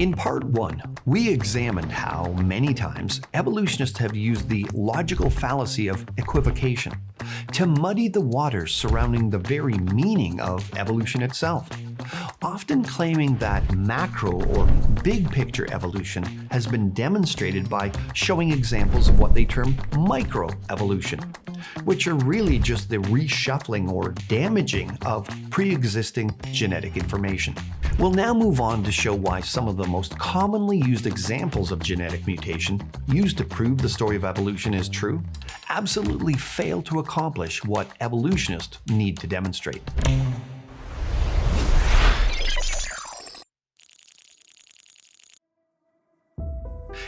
In part 1, we examined how many times evolutionists have used the logical fallacy of equivocation to muddy the waters surrounding the very meaning of evolution itself, often claiming that macro or big picture evolution has been demonstrated by showing examples of what they term microevolution, which are really just the reshuffling or damaging of pre-existing genetic information. We'll now move on to show why some of the most commonly used examples of genetic mutation used to prove the story of evolution is true absolutely fail to accomplish what evolutionists need to demonstrate.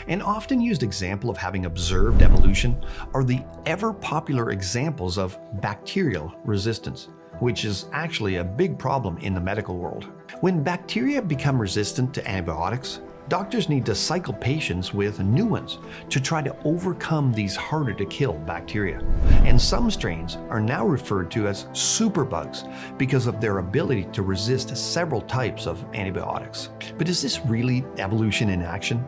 An often used example of having observed evolution are the ever-popular examples of bacterial resistance, which is actually a big problem in the medical world. When bacteria become resistant to antibiotics, doctors need to cycle patients with new ones to try to overcome these harder-to-kill bacteria. And some strains are now referred to as superbugs because of their ability to resist several types of antibiotics. But is this really evolution in action?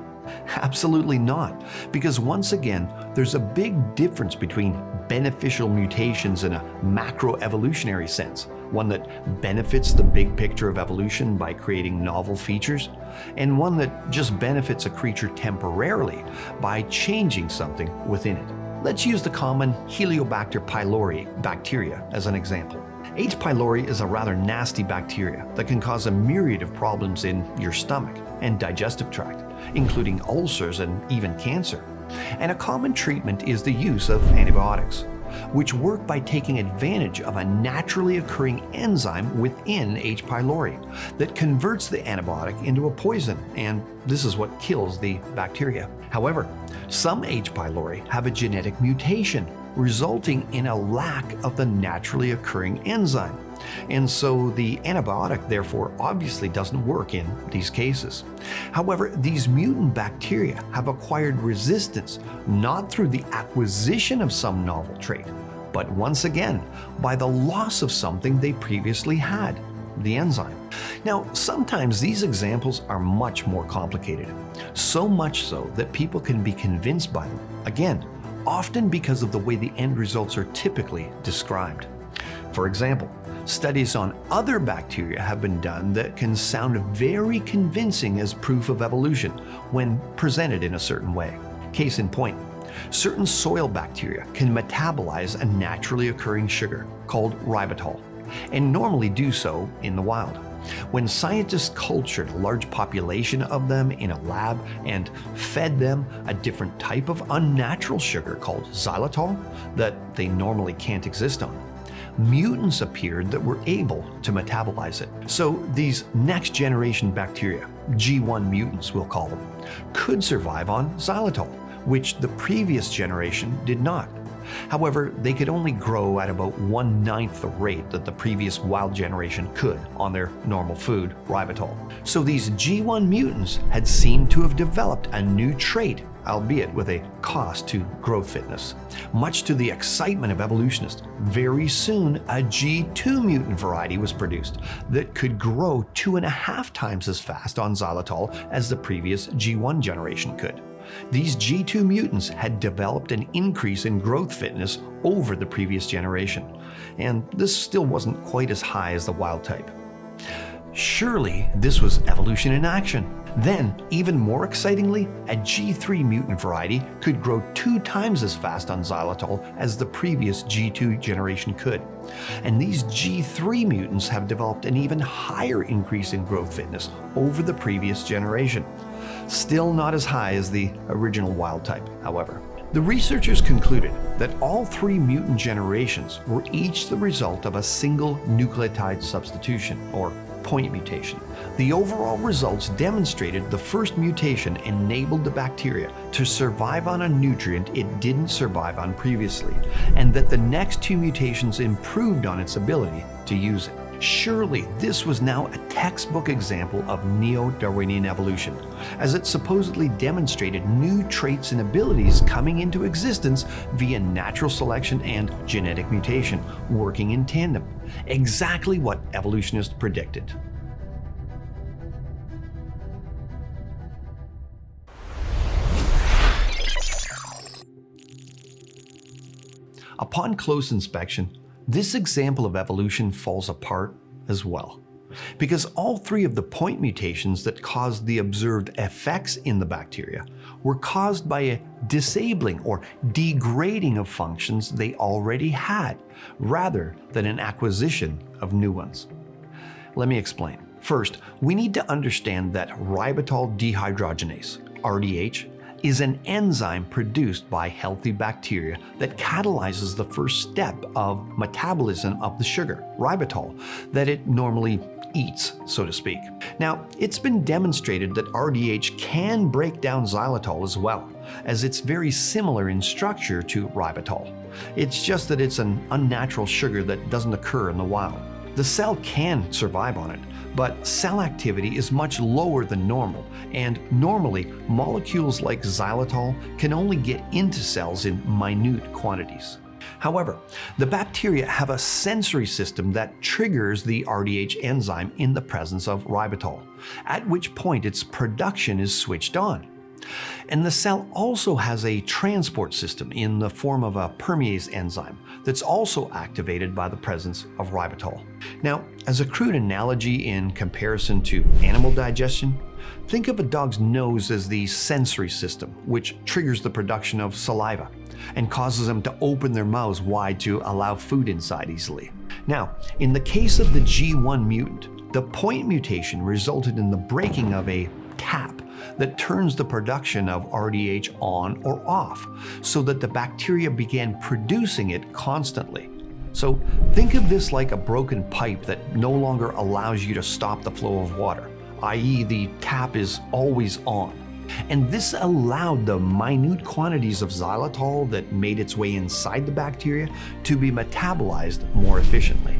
Absolutely not, because once again, there's a big difference between beneficial mutations in a macroevolutionary sense, one that benefits the big picture of evolution by creating novel features, and one that just benefits a creature temporarily by changing something within it. Let's use the common Helicobacter pylori bacteria as an example. H. pylori is a rather nasty bacteria that can cause a myriad of problems in your stomach and digestive tract, including ulcers and even cancer. And a common treatment is the use of antibiotics, which work by taking advantage of a naturally occurring enzyme within H. pylori that converts the antibiotic into a poison, and this is what kills the bacteria. However, some H. pylori have a genetic mutation, resulting in a lack of the naturally occurring enzyme. And so the antibiotic therefore obviously doesn't work in these cases. However, these mutant bacteria have acquired resistance not through the acquisition of some novel trait, but once again by the loss of something they previously had, the enzyme. Now, sometimes these examples are much more complicated, so much so that people can be convinced by them, again, often because of the way the end results are typically described. For example, studies on other bacteria have been done that can sound very convincing as proof of evolution when presented in a certain way. Case in point, certain soil bacteria can metabolize a naturally occurring sugar called ribitol, and normally do so in the wild. When scientists cultured a large population of them in a lab and fed them a different type of unnatural sugar called xylitol that they normally can't exist on, mutants appeared that were able to metabolize it. So these next generation bacteria, G1 mutants we'll call them, could survive on xylitol, which the previous generation did not. However, they could only grow at about 1/9 the rate that the previous wild generation could on their normal food, ribitol. So these G1 mutants had seemed to have developed a new trait, albeit with a cost to growth fitness. Much to the excitement of evolutionists, very soon a G2 mutant variety was produced that could grow 2.5 times as fast on xylitol as the previous G1 generation could. These G2 mutants had developed an increase in growth fitness over the previous generation, and this still wasn't quite as high as the wild type. Surely this was evolution in action. Then, even more excitingly, a G3 mutant variety could grow 2 times as fast on xylitol as the previous G2 generation could. And these G3 mutants have developed an even higher increase in growth fitness over the previous generation. Still not as high as the original wild type, however. The researchers concluded that all 3 mutant generations were each the result of a single nucleotide substitution, or point mutation. The overall results demonstrated the first mutation enabled the bacteria to survive on a nutrient it didn't survive on previously, and that the next 2 mutations improved on its ability to use it. Surely this was now a textbook example of neo-Darwinian evolution, as it supposedly demonstrated new traits and abilities coming into existence via natural selection and genetic mutation working in tandem. Exactly what evolutionists predicted. Upon close inspection, this example of evolution falls apart as well. Because all three of the point mutations that caused the observed effects in the bacteria were caused by a disabling or degrading of functions they already had, rather than an acquisition of new ones. Let me explain. First, we need to understand that ribitol dehydrogenase, RDH, is an enzyme produced by healthy bacteria that catalyzes the first step of metabolism of the sugar, ribitol, that it normally eats, so to speak. Now, it's been demonstrated that RDH can break down xylitol as well, as it's very similar in structure to ribitol. It's just that it's an unnatural sugar that doesn't occur in the wild. The cell can survive on it, but cell activity is much lower than normal, and normally molecules like xylitol can only get into cells in minute quantities. However, the bacteria have a sensory system that triggers the RDH enzyme in the presence of ribitol, at which point its production is switched on. And the cell also has a transport system in the form of a permease enzyme that's also activated by the presence of ribitol. Now, as a crude analogy in comparison to animal digestion, think of a dog's nose as the sensory system, which triggers the production of saliva and causes them to open their mouths wide to allow food inside easily. Now, in the case of the G1 mutant, the point mutation resulted in the breaking of a tap that turns the production of RDH on or off, so that the bacteria began producing it constantly. So think of this like a broken pipe that no longer allows you to stop the flow of water, i.e. the tap is always on. And this allowed the minute quantities of xylitol that made its way inside the bacteria to be metabolized more efficiently.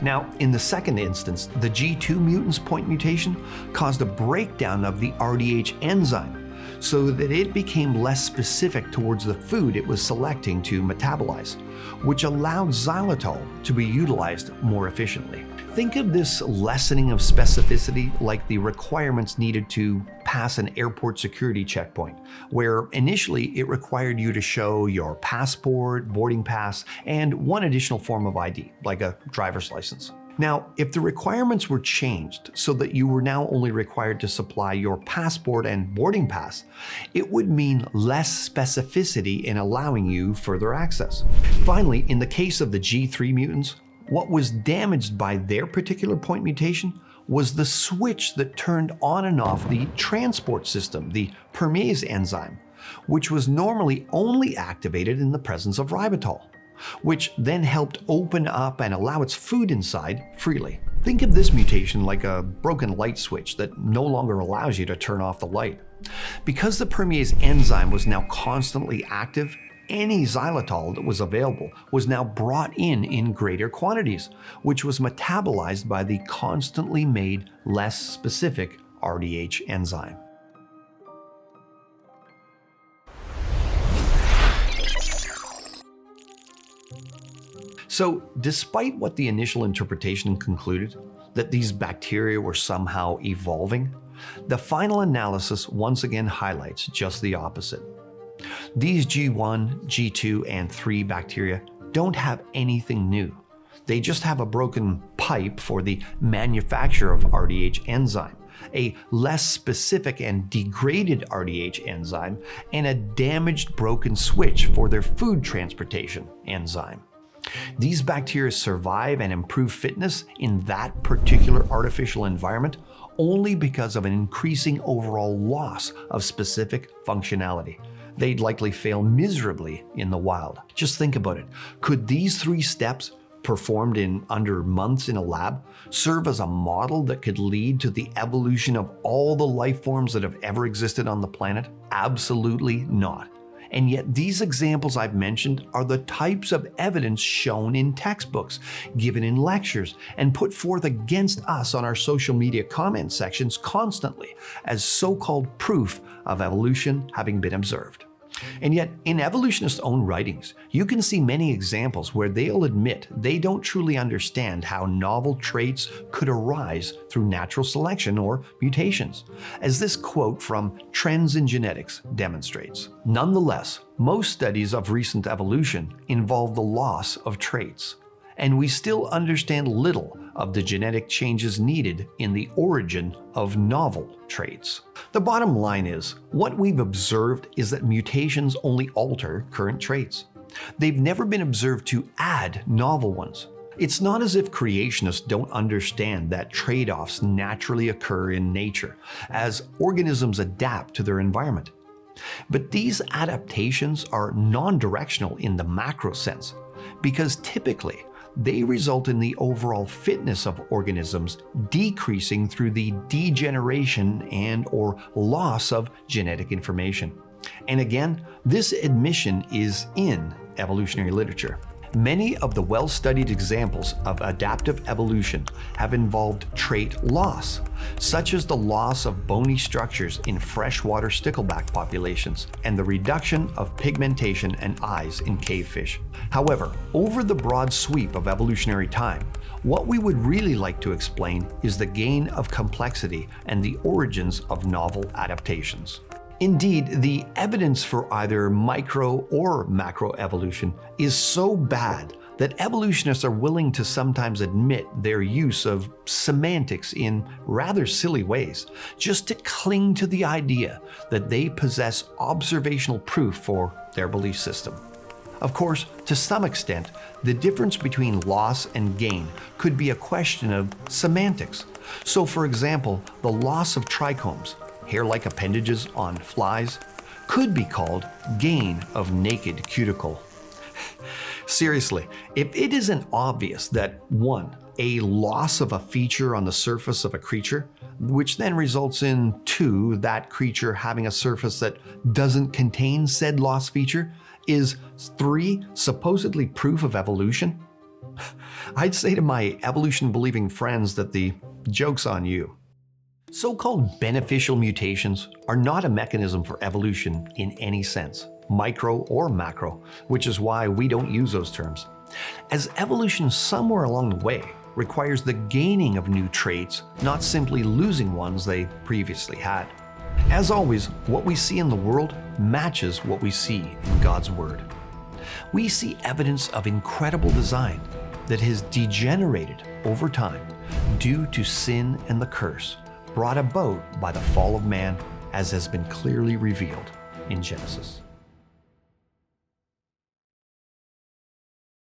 Now, in the second instance, the G2 mutant's point mutation caused a breakdown of the RDH enzyme so that it became less specific towards the food it was selecting to metabolize, which allowed xylitol to be utilized more efficiently. Think of this lessening of specificity like the requirements needed to pass an airport security checkpoint, where initially it required you to show your passport, boarding pass, and one additional form of ID, like a driver's license. Now, if the requirements were changed so that you were now only required to supply your passport and boarding pass, it would mean less specificity in allowing you further access. Finally, in the case of the G3 mutants, what was damaged by their particular point mutation was the switch that turned on and off the transport system, the permease enzyme, which was normally only activated in the presence of ribitol, which then helped open up and allow its food inside freely. Think of this mutation like a broken light switch that no longer allows you to turn off the light. Because the permease enzyme was now constantly active, any xylitol that was available was now brought in greater quantities, which was metabolized by the constantly made less specific RDH enzyme. So, despite what the initial interpretation concluded, that these bacteria were somehow evolving, the final analysis once again highlights just the opposite. These G1, G2, and 3 bacteria don't have anything new. They just have a broken pipe for the manufacture of RDH enzyme, a less specific and degraded RDH enzyme, and a damaged broken switch for their food transportation enzyme. These bacteria survive and improve fitness in that particular artificial environment only because of an increasing overall loss of specific functionality. They'd likely fail miserably in the wild. Just think about it. Could these 3 steps, performed in under months in a lab, serve as a model that could lead to the evolution of all the life forms that have ever existed on the planet? Absolutely not. And yet these examples I've mentioned are the types of evidence shown in textbooks, given in lectures, and put forth against us on our social media comment sections constantly as so-called proof of evolution having been observed. And yet, in evolutionists' own writings, you can see many examples where they'll admit they don't truly understand how novel traits could arise through natural selection or mutations, as this quote from Trends in Genetics demonstrates. Nonetheless, most studies of recent evolution involve the loss of traits, and we still understand little of the genetic changes needed in the origin of novel traits. The bottom line is, what we've observed is that mutations only alter current traits. They've never been observed to add novel ones. It's not as if creationists don't understand that trade-offs naturally occur in nature as organisms adapt to their environment. But these adaptations are non-directional in the macro sense, because typically they result in the overall fitness of organisms decreasing through the degeneration and/or loss of genetic information. And again, this admission is in evolutionary literature. Many of the well-studied examples of adaptive evolution have involved trait loss, such as the loss of bony structures in freshwater stickleback populations and the reduction of pigmentation and eyes in cavefish. However, over the broad sweep of evolutionary time, what we would really like to explain is the gain of complexity and the origins of novel adaptations. Indeed, the evidence for either micro or macro evolution is so bad that evolutionists are willing to sometimes admit their use of semantics in rather silly ways, just to cling to the idea that they possess observational proof for their belief system. Of course, to some extent, the difference between loss and gain could be a question of semantics. So for example, the loss of trichomes, hair-like appendages on flies, could be called gain of naked cuticle. Seriously, if it isn't obvious that 1. A loss of a feature on the surface of a creature, which then results in 2. That creature having a surface that doesn't contain said lost feature, is 3. Supposedly proof of evolution? I'd say to my evolution-believing friends that the joke's on you. So-called beneficial mutations are not a mechanism for evolution in any sense, micro or macro, which is why we don't use those terms, as evolution somewhere along the way requires the gaining of new traits, not simply losing ones they previously had. As always, what we see in the world matches what we see in God's Word. We see evidence of incredible design that has degenerated over time due to sin and the curse brought about by the fall of man, as has been clearly revealed in Genesis.